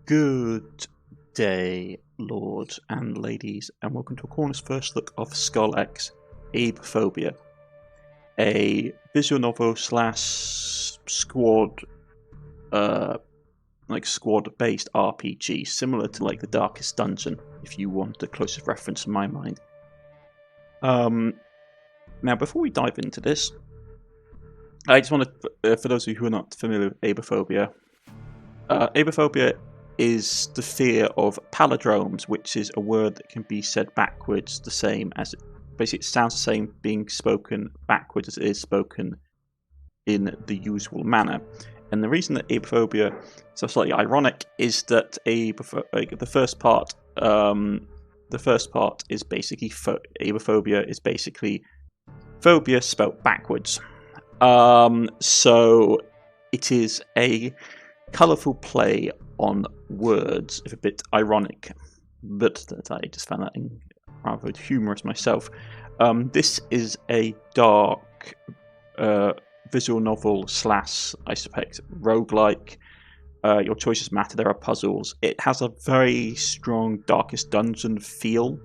Good day, lords and ladies, and welcome to a corner's first look of SkullX, Aibophobia, a visual novel slash squad, squad-based RPG, similar to like the Darkest Dungeon, if you want the closest reference in my mind. Now, before we dive into this, I just want to, for those of you who are not familiar with Aibophobia, Aibophobia is the fear of palindromes, which is a word that can be said backwards, the same as basically it sounds the same being spoken backwards as it is spoken in the usual manner. And the reason that Aibophobia is so slightly ironic is that the first part is basically Aibophobia is basically phobia spelt backwards. So it is a colourful play on words, if a bit ironic, but I just found that rather humorous myself. This is a dark visual novel slash, I suspect, roguelike. Your choices matter, there are puzzles. It has a very strong Darkest Dungeon feel.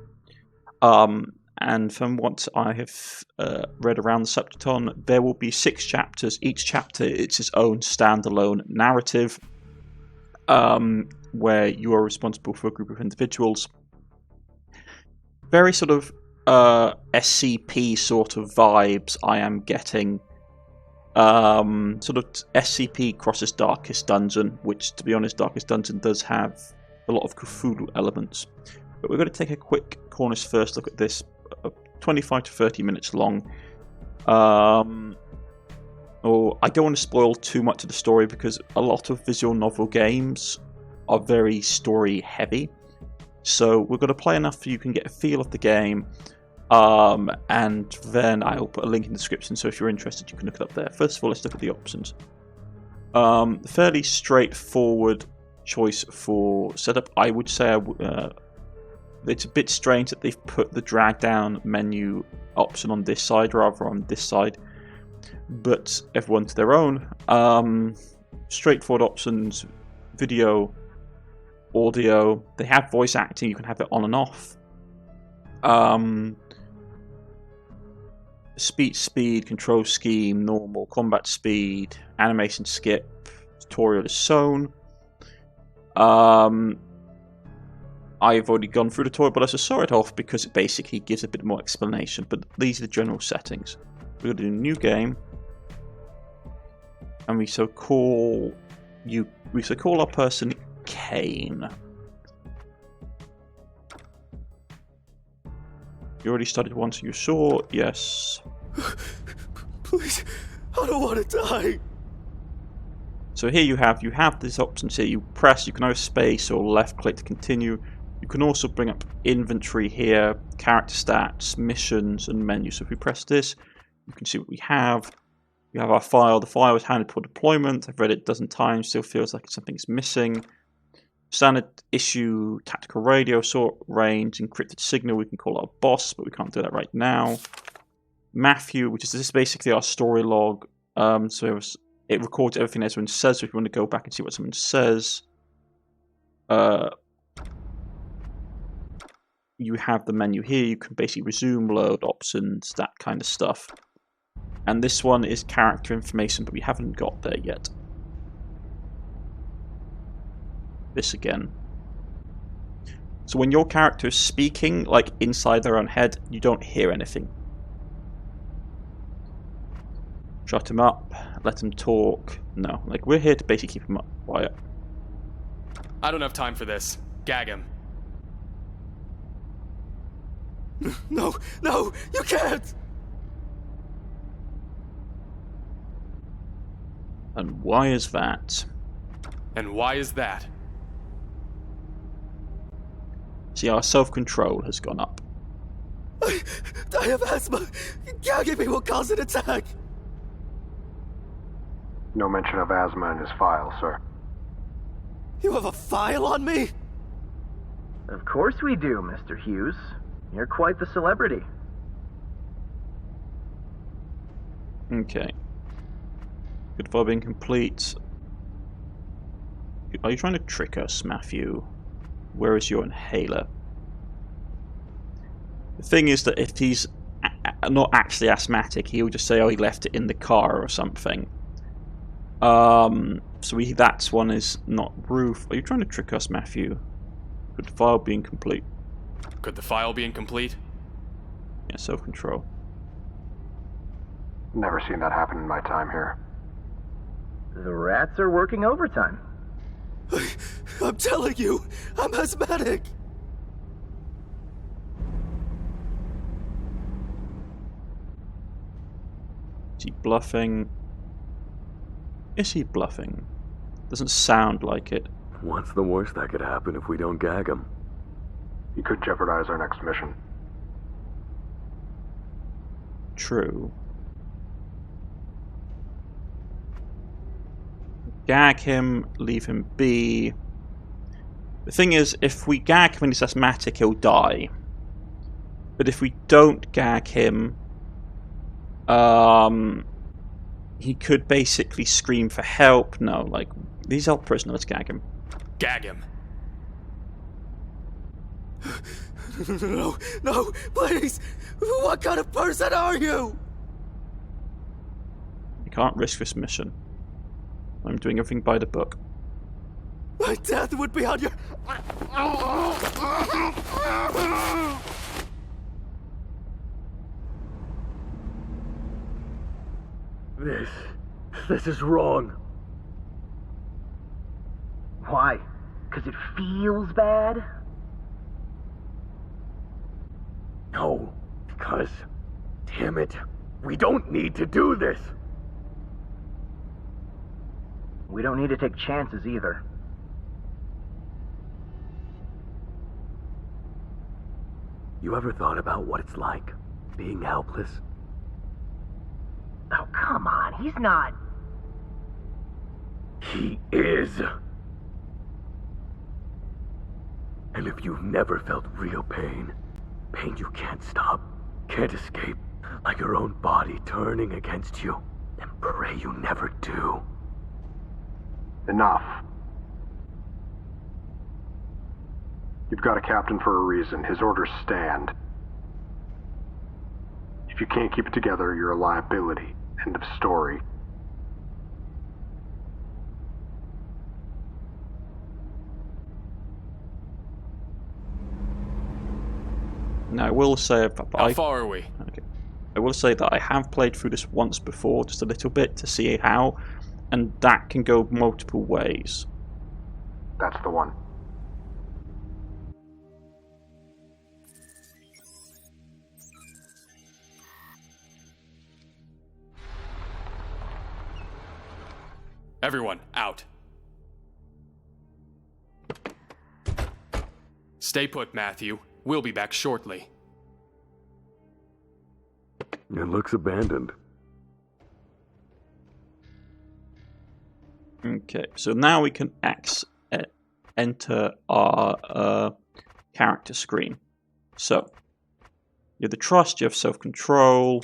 And from what I have read around the subject on, there will be 6 chapters. Each chapter is its own standalone narrative, where you are responsible for a group of individuals. Very sort of SCP sort of vibes I am getting. Sort of SCP crosses Darkest Dungeon, which, to be honest, Darkest Dungeon does have a lot of Cthulhu elements. But we're going to take a quick Cornish first look at this. 25 to 30 minutes long. I don't want to spoil too much of the story because a lot of visual novel games are very story heavy. So we're going to play enough so you can get a feel of the game. And then I'll put a link in the description, so if you're interested you can look it up there. First of all, let's look at the options. Fairly straightforward choice for setup. I would say it's a bit strange that they've put the drag down menu option on this side rather on this side, but everyone to their own. Straightforward options: video, audio. They have voice acting, you can have it on and off. Speech speed, control scheme, normal, combat speed, animation skip, tutorial is shown. I've already gone through the tutorial, but I just saw it off because it basically gives a bit more explanation. But these are the general settings. We're going to do a new game, and we shall call our person Kane. You already started once. Are you sure? Yes. Please, I don't want to die. So here you have these options here. You press. You can either space or left click to continue. You can also bring up inventory here, character stats, missions, and menus. So if we press this, you can see what we have. We have our file. The file is handed for deployment. I've read it a dozen times. Still feels like something's missing. Standard issue, tactical radio, short range, encrypted signal. We can call our boss, but we can't do that right now. Matthew, which is this is basically our story log. So it records everything everyone says. So if you want to go back and see what someone says, you have the menu here. You can basically resume, load, options, that kind of stuff. And this one is character information, but we haven't got there yet. This again. So when your character is speaking, like inside their own head, you don't hear anything. Shut him up, let him talk. No, like we're here to basically keep him up quiet. I don't have time for this. Gag him. No, you can't! And why is that? And why is that? See, our self-control has gone up. I have asthma. Gagging me will cause an attack. No mention of asthma in his file, sir. You have a file on me? Of course we do, Mr. Hughes. You're quite the celebrity. Okay. Good file being complete. Are you trying to trick us, Matthew? Where is your inhaler? The thing is that if he's not actually asthmatic, he'll just say, "Oh, he left it in the car" or something. So that's one is not roof. Are you trying to trick us, Matthew? Could the file be incomplete? Could the file be incomplete? Yeah, self-control. Never seen that happen in my time here. The rats are working overtime. I'm telling you, I'm asthmatic. Is he bluffing? Is he bluffing? Doesn't sound like it. What's the worst that could happen if we don't gag him? He could jeopardize our next mission. True. Gag him, leave him be. The thing is, if we gag him when he's asthmatic, he'll die. But if we don't gag him, he could basically scream for help. No, like, he's our prisoner, let's gag him. Gag him. No, please! What kind of person are you? You can't risk this mission. I'm doing everything by the book. My death would be on your... This is wrong. Why? 'Cause it feels bad? No, because, damn it, we don't need to do this. We don't need to take chances either. You ever thought about what it's like, being helpless? Oh, come on, he's not... He is. And if you've never felt real pain you can't stop, can't escape, like your own body turning against you, then pray you never do. Enough. You've got a captain for a reason. His orders stand. If you can't keep it together, you're a liability. End of story. Now, I will say... How far are we? Okay. I will say that I have played through this once before, just a little bit, to see how, and that can go multiple ways. That's the one. Everyone, out. Stay put, Matthew. We'll be back shortly. It looks abandoned. Okay, so now we can enter our character screen. So, you have the trust, you have self-control.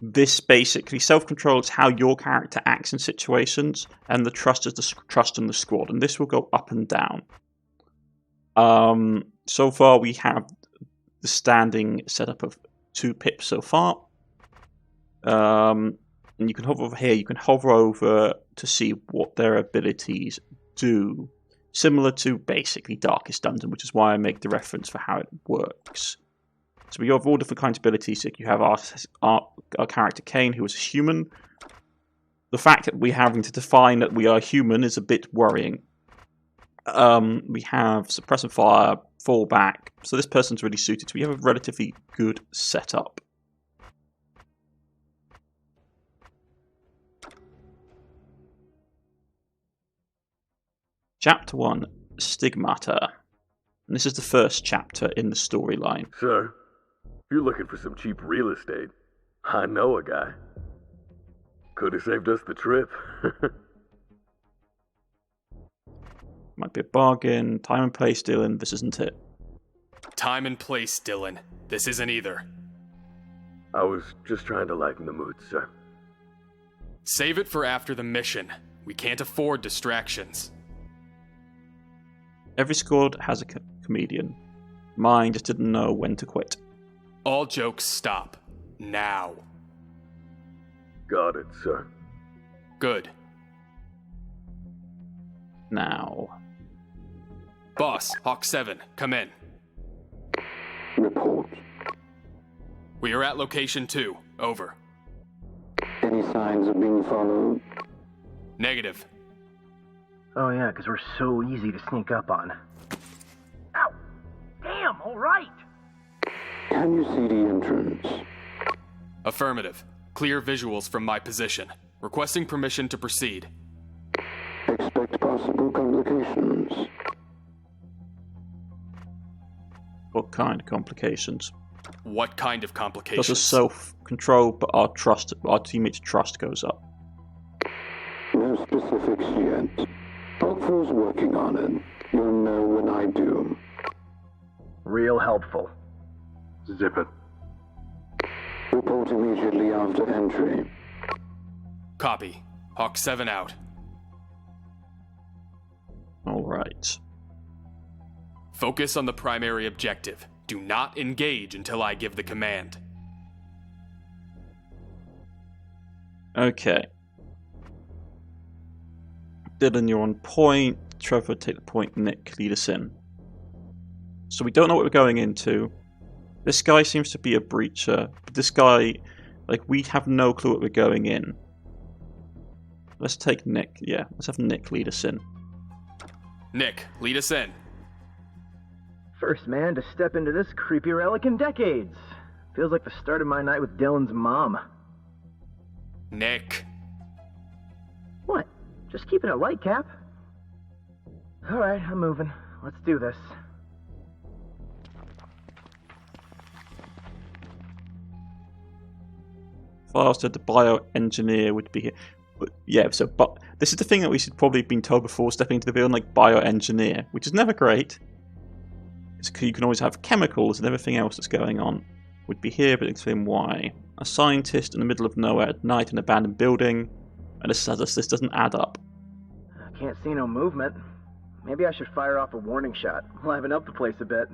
This basically, self-control is how your character acts in situations, and the trust is the trust in the squad, and this will go up and down. So far we have the standing setup of 2 pips so far. And you can hover over here, you can hover over to see what their abilities do. Similar to basically Darkest Dungeon, which is why I make the reference for how it works. So we have all different kinds of abilities. So you have our character Kane, who is a human. The fact that we're having to define that we are human is a bit worrying. We have suppress and fire, fall back. So this person's really suited. So we have a relatively good setup. Chapter 1, Stigmata. And this is the first chapter in the storyline. Sir, if you're looking for some cheap real estate, I know a guy. Could have saved us the trip. Might be a bargain. Time and place, Dylan. This isn't it. Time and place, Dylan. This isn't either. I was just trying to lighten the mood, sir. Save it for after the mission. We can't afford distractions. Every squad has a comedian. Mine just didn't know when to quit. All jokes stop. Now. Got it, sir. Good. Now. Boss, Hawk 7, come in. Report. We are at location 2. Over. Any signs of being followed? Negative. Oh yeah, because we're so easy to sneak up on. Ow! Damn, alright! Can you see the entrance? Affirmative. Clear visuals from my position. Requesting permission to proceed. Expect possible complications. What kind of complications? What kind of complications? Does a self-control, but our teammates' trust goes up. No specifics yet. Hawkfall's working on it. You'll know when I do. Real helpful. Zip it. Report immediately after entry. Copy. Hawk 7 out. Alright. Focus on the primary objective. Do not engage until I give the command. Okay. Dylan, you're on point. Trevor, take the point. Nick, lead us in. So we don't know what we're going into. This guy seems to be a breacher. But this guy, we have no clue what we're going in. Let's take Nick. Yeah, let's have Nick lead us in. Nick, lead us in. First man to step into this creepy relic in decades. Feels like the start of my night with Dylan's mom. Nick. What? Just keeping it light, Cap. Alright, I'm moving. Let's do this. Files said the bioengineer would be here. But, yeah, but this is the thing that we should probably have been told before stepping into the building, bioengineer, which is never great. You can always have chemicals and everything else that's going on. Would be here, but explain why. A scientist in the middle of nowhere at night in an abandoned building, and this doesn't add up. I can't see no movement. Maybe I should fire off a warning shot, liven up the place a bit.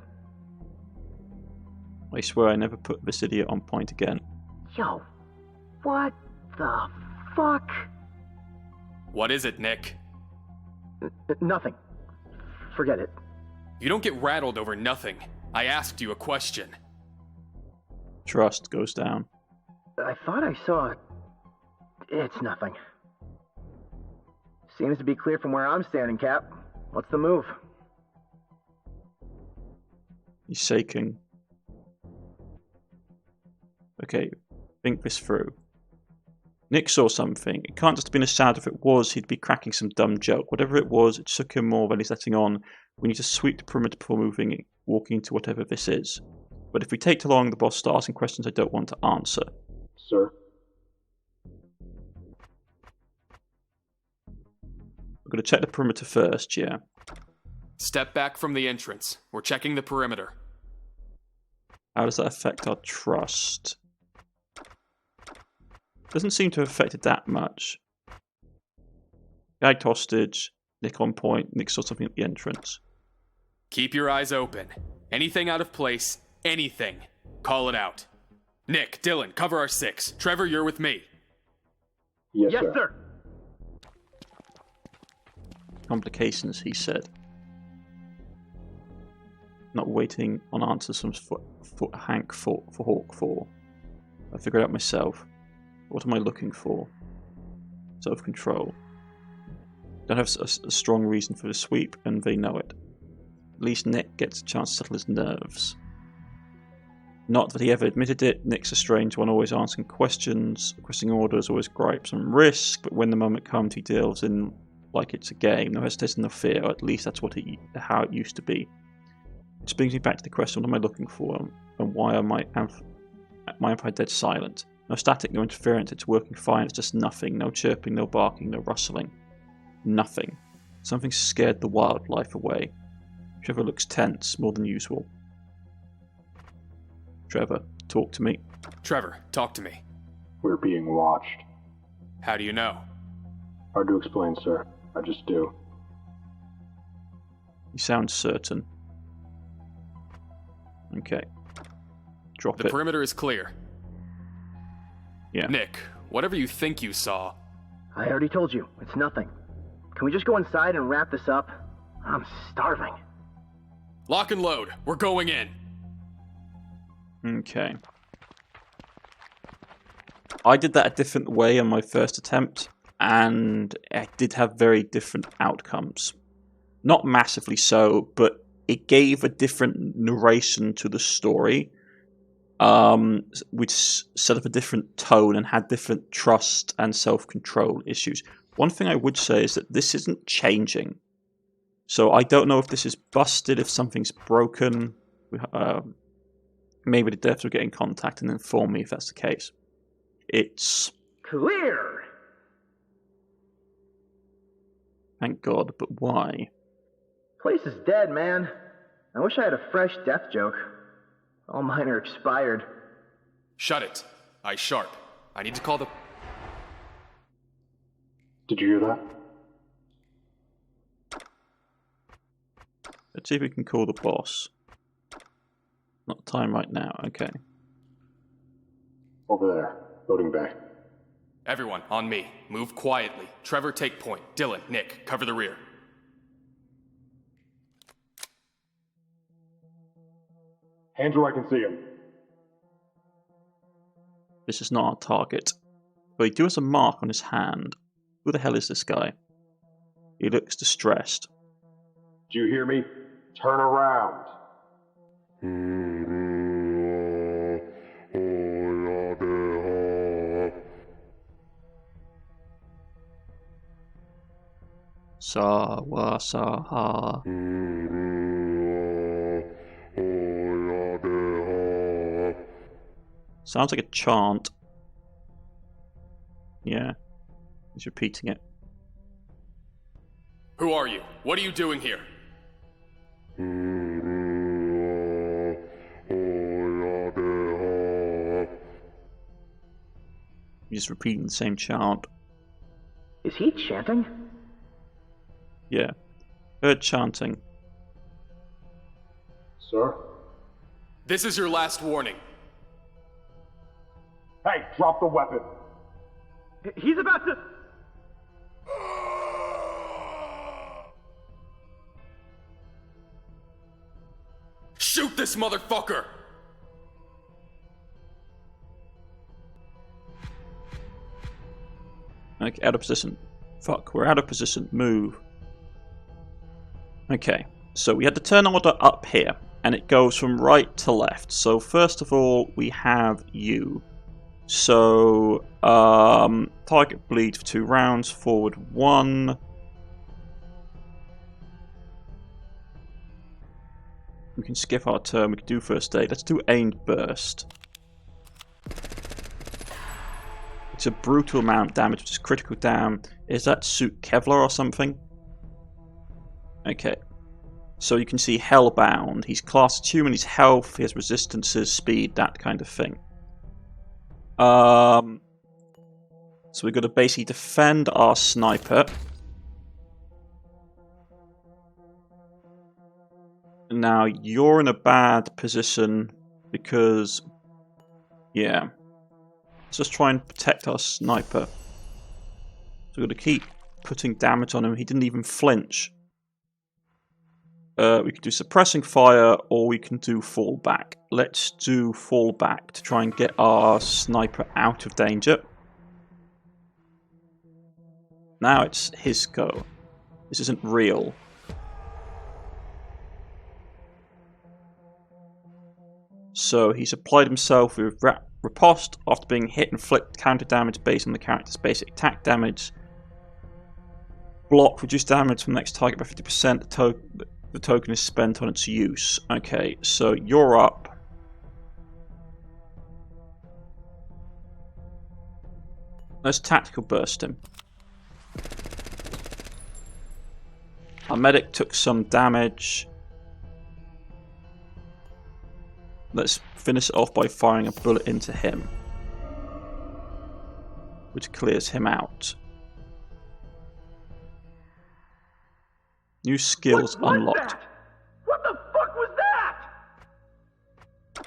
I swear I never put this idiot on point again. Yo, what the fuck? What is it, Nick? Nothing. Forget it. You don't get rattled over nothing. I asked you a question. Trust goes down. I thought I saw... It's nothing. Seems to be clear from where I'm standing, Cap. What's the move? He's shaking. Okay, think this through. Nick saw something. It can't just have been a shadow. If it was, he'd be cracking some dumb joke. Whatever it was, it shook him more than he's letting on. We need to sweep the perimeter before walking into whatever this is. But if we take too long, the boss starts asking questions I don't want to answer. Sir? We're going to check the perimeter first, yeah. Step back from the entrance. We're checking the perimeter. How does that affect our trust? Doesn't seem to have affected that much. Gagged hostage. Nick on point. Nick saw something at the entrance. Keep your eyes open. Anything out of place, anything. Call it out. Nick, Dylan, cover our 6. Trevor, you're with me. Yes, Yes, sir. sir. Complications, he said. Not waiting on answers from Hank for Hawk 4. I figured it out myself. What am I looking for? Self-control. Don't have a strong reason for the sweep, and they know it. At least Nick gets a chance to settle his nerves. Not that he ever admitted it. Nick's a strange one, always asking questions, requesting orders, always gripes and risk, but when the moment comes, he delves in like it's a game. No hesitation, no fear, or at least that's how it used to be. Which brings me back to the question, what am I looking for, and why am I dead silent? No static, no interference, it's working fine, it's just nothing. No chirping, no barking, no rustling. Nothing. Something scared the wildlife away. Trevor looks tense, more than usual. Trevor, talk to me. Trevor, talk to me. We're being watched. How do you know? Hard to explain, sir. I just do. You sound certain. Okay. Drop The it. perimeter is clear. Yeah. Nick, whatever you think you saw. I already told you, it's nothing. Can we just go inside and wrap this up? I'm starving. Lock and load. We're going in. Okay. I did that a different way on my first attempt, and I did have very different outcomes. Not massively so, but it gave a different narration to the story, which set up a different tone and had different trust and self-control issues. One thing I would say is that this isn't changing. So I don't know if this is busted, if something's broken. Maybe the devs will get in contact and inform me if that's the case. It's... Clear! Thank God, but why? Place is dead, man. I wish I had a fresh death joke. All mine are expired. Shut it. Eye sharp. I need to call the... Did you hear that? Let's see if we can call the boss. Not time right now, okay. Over there. Loading bay. Everyone, on me. Move quietly. Trevor, take point. Dylan, Nick, cover the rear. Hands where I can see him. This is not our target. But he do has a mark on his hand. Who the hell is this guy? He looks distressed. Do you hear me? Turn around. Sawa saha. Sounds like a chant. Yeah. He's repeating it. Who are you? What are you doing here? He's repeating the same chant. Is he chanting? Yeah. Heard chanting. Sir? This is your last warning. Hey, drop the weapon. He's about to... Shoot this motherfucker! Okay, out of position. Fuck, we're out of position. Move. Okay, so we had the turn order up here, and it goes from right to left. So first of all, we have you. So, target bleed for 2 rounds, forward 1. We can skip our turn, we can do first aid. Let's do aimed burst. It's a brutal amount of damage, which is critical down. Is that suit Kevlar or something? Okay. So you can see Hellbound. He's classed human, he's health, he has resistances, speed, that kind of thing. So we've got to basically defend our sniper. Now, you're in a bad position because... Yeah. Let's just try and protect our sniper. So we've got to keep putting damage on him. He didn't even flinch. We could do suppressing fire, or we can do fallback. Let's do fallback to try and get our sniper out of danger. Now it's his go. This isn't real. So he's applied himself with riposte after being hit, inflict counter damage based on the character's basic attack damage. Block, reduce damage from the next target by 50%. The token is spent on its use. Okay, so you're up. Let's tactical burst him. Our medic took some damage. Let's finish it off by firing a bullet into him, which clears him out. New skills What was unlocked. that? What the fuck was that?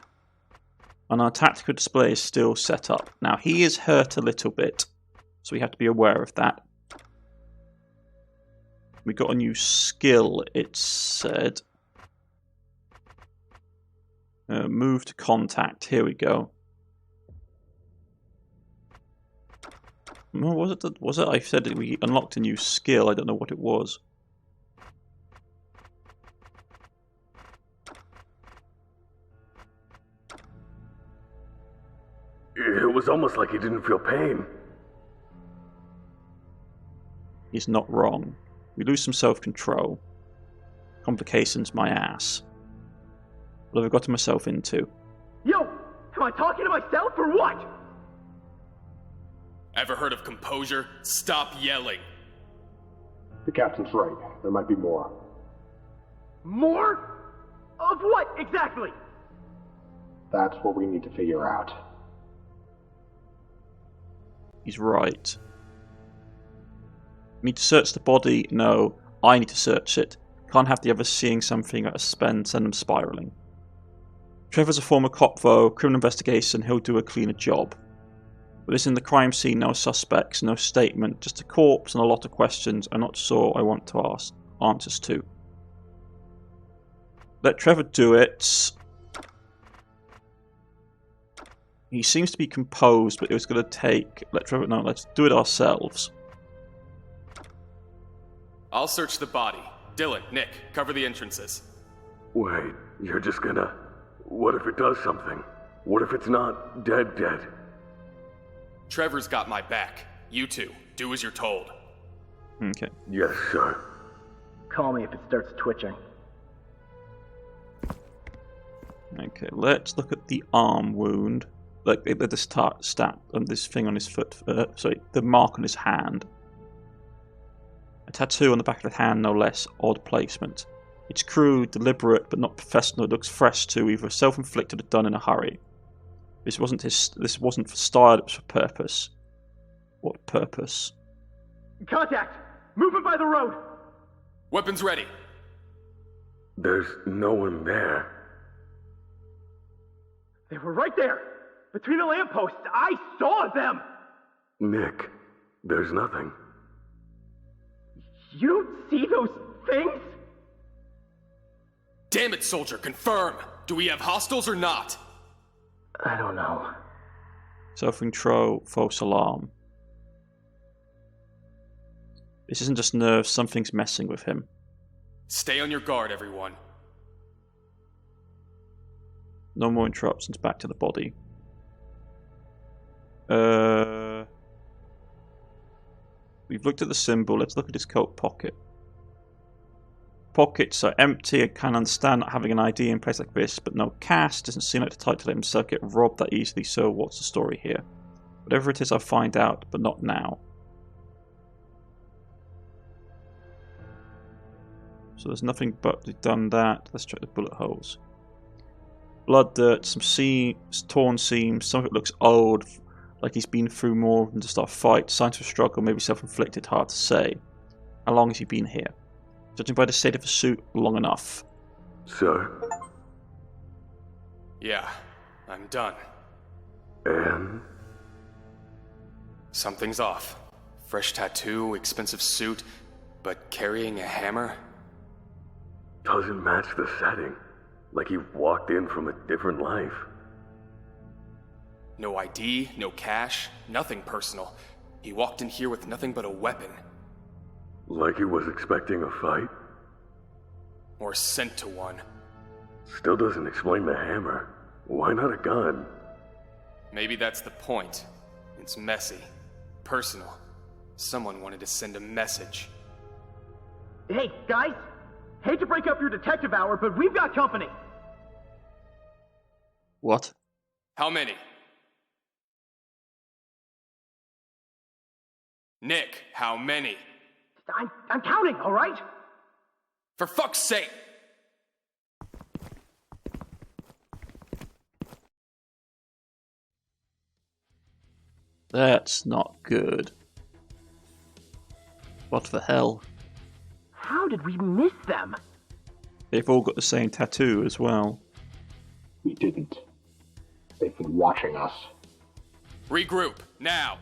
And our tactical display is still set up. Now, he is hurt a little bit, so we have to be aware of that. We got a new skill, it said. Move to contact. Here we go. Was it? I said that we unlocked a new skill. I don't know what it was. It was almost like he didn't feel pain. He's not wrong. We lose some self-control. Complications, my ass. What have I gotten myself into? Yo, am I talking to myself or what? Ever heard of composure? Stop yelling. The captain's right. There might be more. More? Of what, exactly? That's what we need to figure out. He's right. Need to search the body? No. I need to search it. Can't have the others seeing something at a send them spiraling. Trevor's a former cop though, criminal investigation, he'll do a cleaner job. But this in the crime scene, no suspects, no statement, just a corpse and a lot of questions I'm not sure I want to ask answers to. Let Trevor do it. He seems to be composed, but it was going to take... let's do it ourselves. I'll search the body. Dylan, Nick, cover the entrances. Wait, you're just gonna... What if it does something? What if it's not dead? Trevor's got my back. You two, do as you're told. Okay. Yes, sir. Call me if it starts twitching. Okay, let's look at the arm wound. Like the stat on this thing on his foot. The mark on his hand. A tattoo on the back of the hand, no less. Odd placement. It's crude, deliberate, but not professional. It looks fresh too, either self-inflicted or done in a hurry. This wasn't for style, it was for purpose. What purpose? Contact! Moving by the road! Weapons ready. There's no one there. They were right there! Between the lampposts! I saw them! Nick, there's nothing. You don't see those things? Damn it, soldier, confirm! Do we have hostiles or not? I don't know. Self-control, false alarm. This isn't just nerves, something's messing with him. Stay on your guard, everyone. No more interruptions, back to the body. We've looked at the symbol, let's look at his coat pocket. Pockets are empty. I can understand not having an ID in place like this, but no cash. Doesn't seem like the type to let himself get robbed that easily, so what's the story here? Whatever it is, I'll find out, but not now. So there's nothing but we've done that. Let's check the bullet holes. Blood, dirt, some seams, torn seams. Some of it looks old, like he's been through more than just our fight. Signs of struggle, maybe self-inflicted, hard to say. How long has he been here? Judging by the state of the suit, long enough. Sir? Yeah, I'm done. And? Something's off. Fresh tattoo, expensive suit, but carrying a hammer? Doesn't match the setting. Like he walked in from a different life. No ID, no cash, nothing personal. He walked in here with nothing but a weapon. Like he was expecting a fight? Or sent to one. Still doesn't explain the hammer. Why not a gun? Maybe that's the point. It's messy. Personal. Someone wanted to send a message. Hey, guys! Hate to break up your detective hour, but we've got company! What? How many? Nick, how many? I'm counting, alright? For fuck's sake! That's not good. What the hell? How did we miss them? They've all got the same tattoo as well. We didn't. They've been watching us. Regroup, now!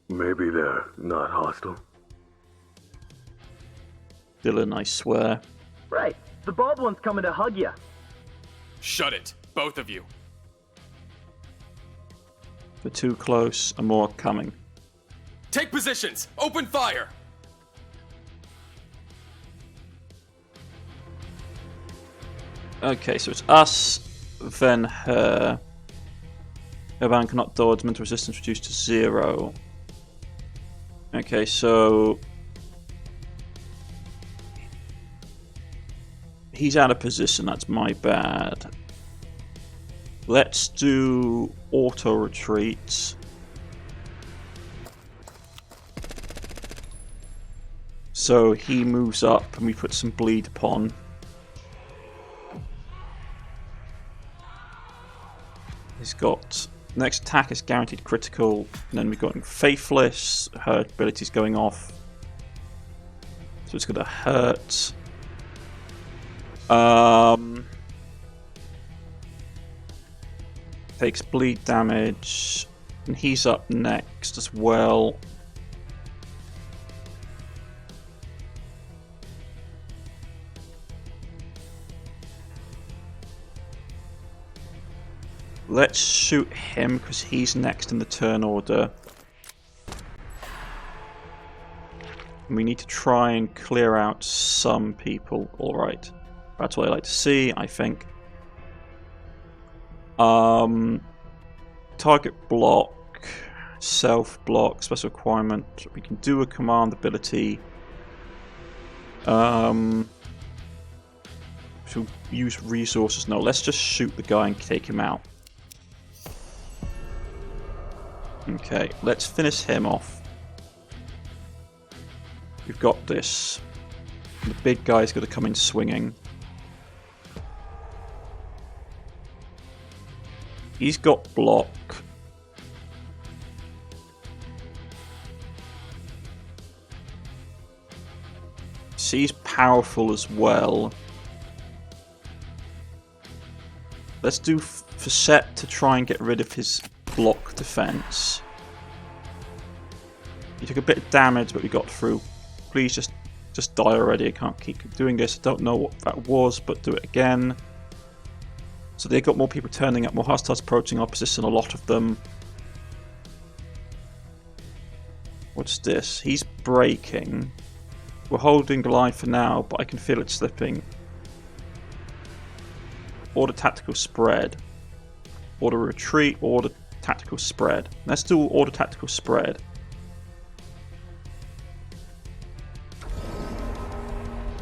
Maybe they're not hostile. Dylan, I swear. Right. The bald one's coming to hug ya. Shut it, both of you. They're too close, and more are coming. Take positions! Open fire! Okay, so it's us, then her. Urban cannot dodge, mental resistance reduced to 0. Okay, so he's out of position, that's my bad. Let's do auto retreats. So he moves up and we put some bleed upon. He's got next attack is guaranteed critical, and then we've got Faithless, her ability's going off. So it's gonna hurt. Takes bleed damage, and he's up next as well. Let's shoot him because he's next in the turn order. We need to try and clear out some people. Alright. That's what I like to see, I think. Target block, self block, special requirement. We can do a command ability. She'll use resources. No, let's just shoot the guy and take him out. Okay, let's finish him off. We've got this. The big guy's going to come in swinging. He's got block. So he's powerful as well. Let's do Facet to try and get rid of his block defense. He took a bit of damage, but we got through. Please just die already. I can't keep doing this. I don't know what that was, but do it again. So they got more people turning up, more hostiles approaching our position, a lot of them. What's this? He's breaking. We're holding the line for now, but I can feel it slipping. Order tactical spread. Order retreat, order tactical spread. Let's do order tactical spread.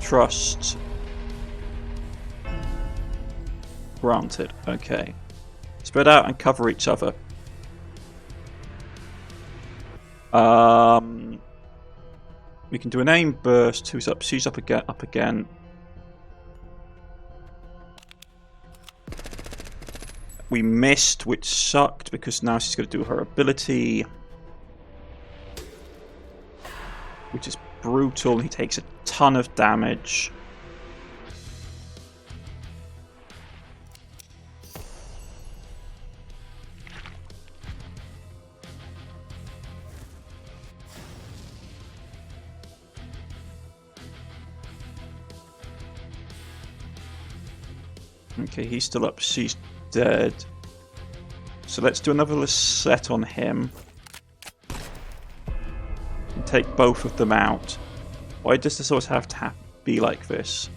Trust. Granted. Okay. Spread out and cover each other. We can do an aim burst. Who's up? She's up again. Up again. We missed, which sucked because now she's going to do her ability, which is brutal. He takes a ton of damage. Okay, he's still up. She's dead. So let's do another set on him. And take both of them out. Why does this always have to be like this?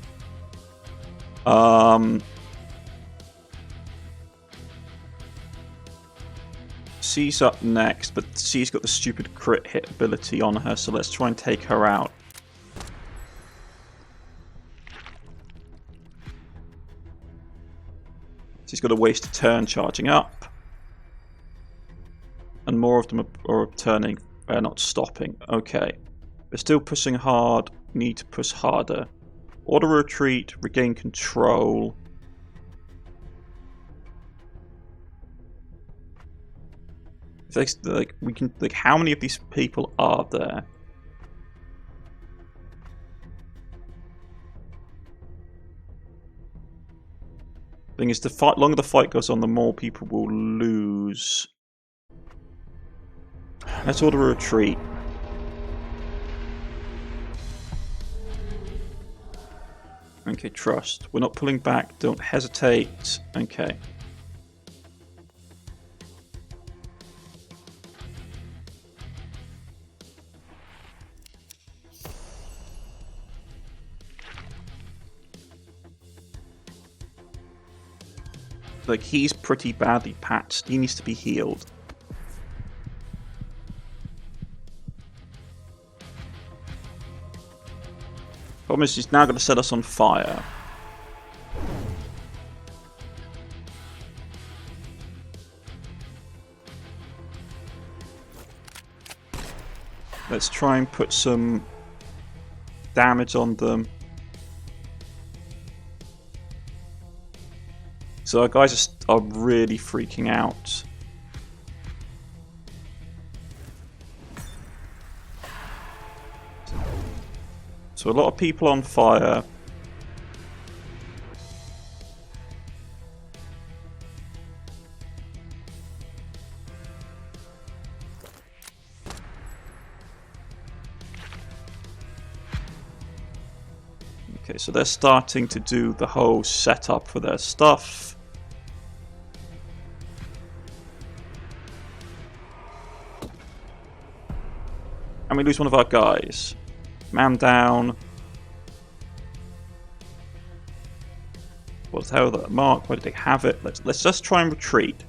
C's up next, but C's got the stupid crit hit ability on her, so let's try and take her out. She's got to waste a turn charging up. And more of them are turning, not stopping. Okay. We're still pushing hard. Need to push harder. Order retreat, regain control. Like we can, like, how many of these people are there? Thing is, the longer the fight goes on, the more people will lose. Let's order a retreat. Okay, trust. We're not pulling back. Don't hesitate. Okay. Like, he's pretty badly patched. He needs to be healed. Problem is, he's now going to set us on fire. Let's try and put some damage on them. So our guys are really freaking out. So a lot of people on fire. Okay, so they're starting to do the whole setup for their stuff. And we lose one of our guys. Man down. What the hell that mark? Where did they have it? Let's just try and retreat.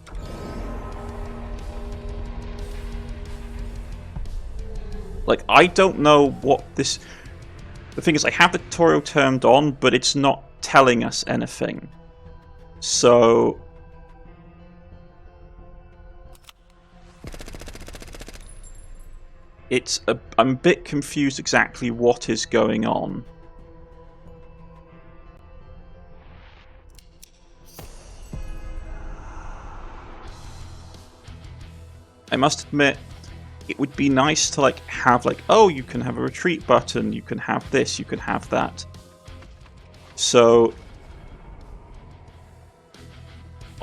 Like, I don't know what this... The thing is, I have the tutorial turned on, but it's not telling us anything. So... I'm a bit confused exactly what is going on. I must admit, it would be nice to have oh, you can have a retreat button, you can have this, you can have that. So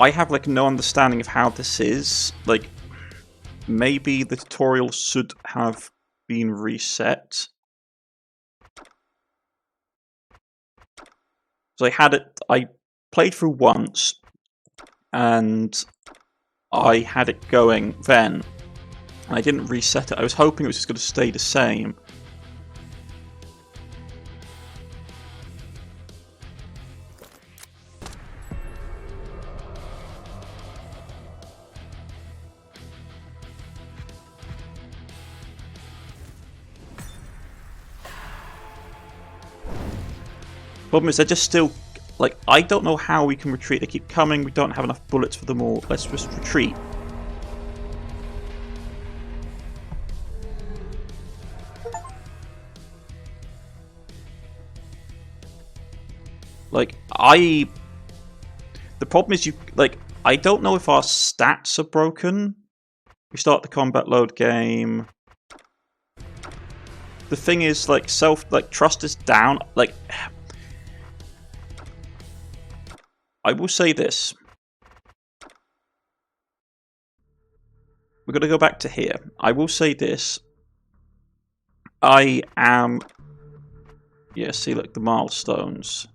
I have no understanding of how this is. Maybe the tutorial should have been reset. So I played through once, and I had it going then. I didn't reset it. I was hoping it was just going to stay the same. Problem is, they're just still... I don't know how we can retreat. They keep coming, we don't have enough bullets for them all. Let's just retreat. The problem is I don't know if our stats are broken. We start the combat load game. The thing is, trust is down. I will say this. We're going to go back to here. I will say this. I am... Yeah, see, the milestones.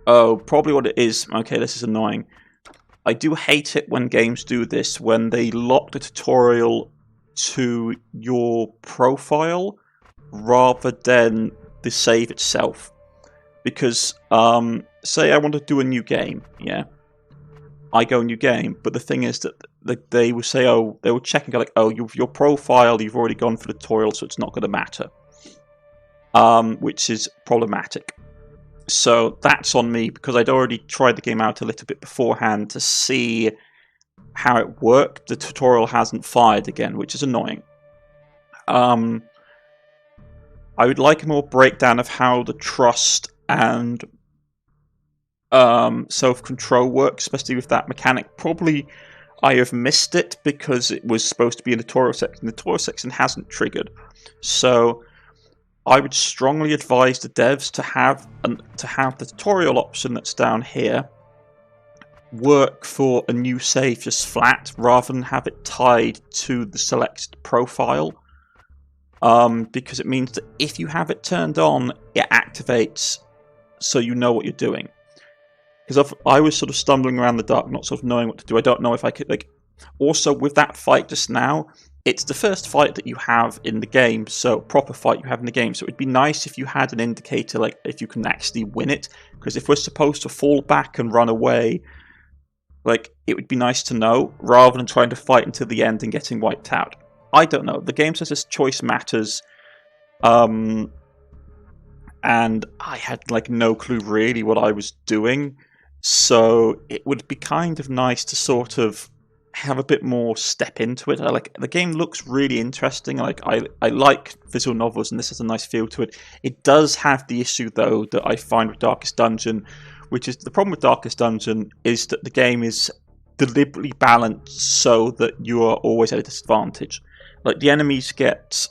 Oh, probably what it is. Okay, this is annoying. I do hate it when games do this, when they lock the tutorial to your profile rather than the save itself. Because, say I want to do a new game, yeah? I go new game, but the thing is that they will say, oh, they will check and go oh, your profile, you've already gone for the tutorial, so it's not going to matter. Which is problematic. So that's on me, because I'd already tried the game out a little bit beforehand to see how it worked. The tutorial hasn't fired again, which is annoying. I would like a more breakdown of how the trust and self-control works, especially with that mechanic. Probably I have missed it because it was supposed to be in the tutorial section. The tutorial section hasn't triggered. So I would strongly advise the devs to have the tutorial option that's down here work for a new save just flat, rather than have it tied to the selected profile. Because it means that if you have it turned on, it activates, so you know what you're doing. Because I was sort of stumbling around the dark, not sort of knowing what to do. I don't know if I could, like... Also, with that fight just now, it's the first fight that you have in the game, so proper fight you have in the game. So it'd be nice if you had an indicator, like if you can actually win it. Because if we're supposed to fall back and run away, like, it would be nice to know, rather than trying to fight until the end and getting wiped out. I don't know. The game says this choice matters, and I had like no clue really what I was doing. So it would be kind of nice to sort of have a bit more step into it. The game looks really interesting. Like I like visual novels, and this has a nice feel to it. It does have the issue though that I find with Darkest Dungeon, which is the problem with Darkest Dungeon is that the game is deliberately balanced so that you are always at a disadvantage. Like the enemies get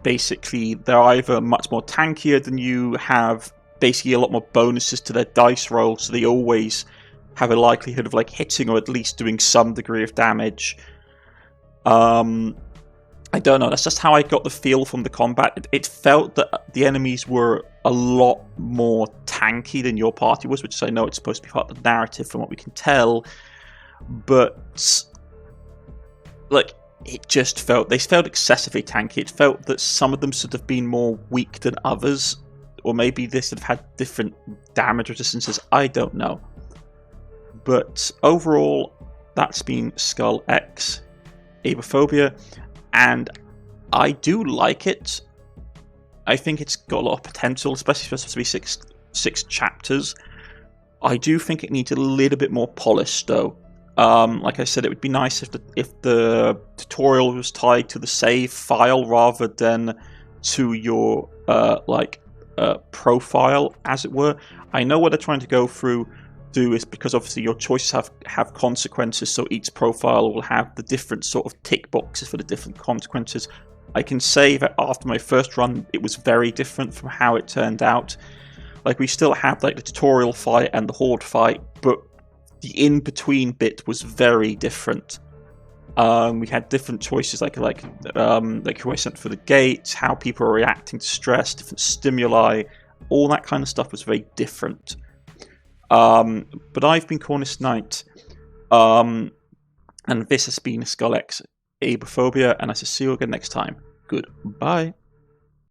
basically they're either much more tankier than you, have basically a lot more bonuses to their dice rolls, so they always have a likelihood of like hitting or at least doing some degree of damage. I don't know, that's just how I got the feel from the combat. It felt that the enemies were a lot more tanky than your party was, which I know it's supposed to be part of the narrative from what we can tell, but like it just felt, they felt excessively tanky. It felt that some of them should have been more weak than others, or maybe this would have had different damage resistances, I don't know. But overall, that's been SkullX, Aibophobia, and I do like it. I think it's got a lot of potential, especially for supposed to be six chapters. I do think it needs a little bit more polish, though. Like I said, it would be nice if the tutorial was tied to the save file rather than to your profile, as it were. I know what they're trying to go through do is because obviously your choices have consequences, so each profile will have the different sort of tick boxes for the different consequences. I can say that after my first run it was very different from how it turned out. Like we still have like the tutorial fight and the horde fight, but the in-between bit was very different. We had different choices like who I sent for the gate, how people are reacting to stress, different stimuli, all that kind of stuff was very different. But I've been Cornish-Knight, and this has been SkullX Aibophobia, and I shall see you again next time. Goodbye.